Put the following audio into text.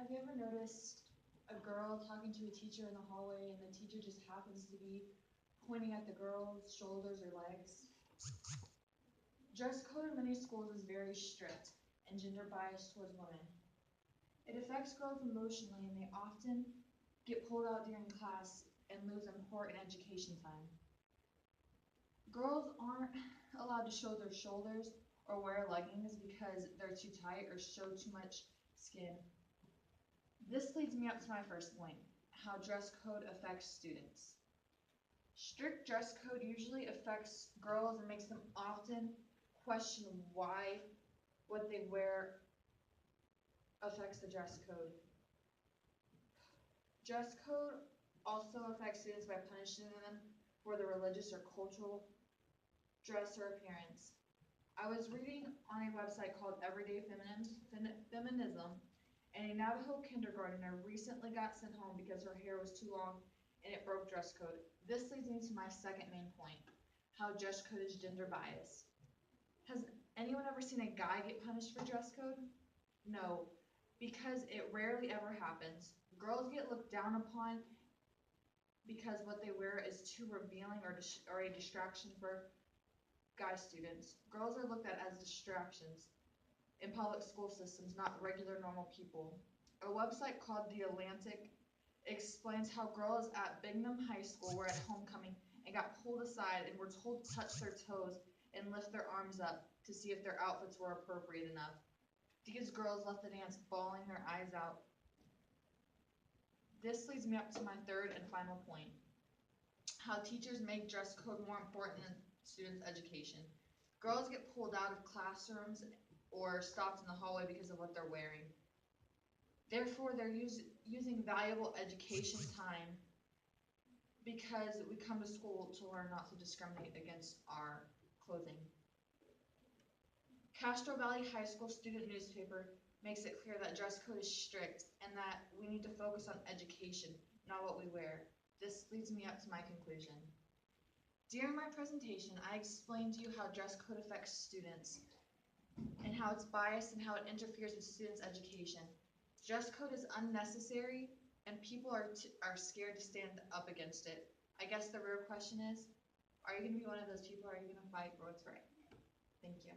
Have you ever noticed a girl talking to a teacher in the hallway and the teacher just happens to be pointing at the girl's shoulders or legs? Dress code in many schools is very strict and gender biased towards women. It affects girls emotionally and they often get pulled out during class and lose important education time. Girls aren't allowed to show their shoulders or wear leggings because they're too tight or show too much skin. This leads me up to my first point, how dress code affects students. Strict dress code usually affects girls and makes them often question why what they wear affects the dress code. Dress code also affects students by punishing them for their religious or cultural dress or appearance. I was reading on a website called Everyday Feminism, and a Navajo kindergartner recently got sent home because her hair was too long and it broke dress code. This leads me to my second main point, how dress code is gender bias. Has anyone ever seen a guy get punished for dress code? No, because it rarely ever happens. Girls get looked down upon because what they wear is too revealing or a distraction for guy students. Girls are looked at as distractions in public school systems, not regular normal people. A website called The Atlantic explains how girls at Bingham High School were at homecoming and got pulled aside and were told to touch their toes and lift their arms up to see if their outfits were appropriate enough. These girls left the dance bawling their eyes out. This leads me up to my third and final point, how teachers make dress code more important than students' education. Girls get pulled out of classrooms or stopped in the hallway because of what they're wearing. Therefore, they're using valuable education time because we come to school to learn not to discriminate against our clothing. Castro Valley High School student newspaper makes it clear that dress code is strict and that we need to focus on education, not what we wear. This leads me up to my conclusion. During my presentation, I explained to you how dress code affects students and how it's biased and how it interferes with students' education. Dress code is unnecessary and people are scared to stand up against it. I guess the real question is, are you going to be one of those people or are you going to fight for what's right? Thank you.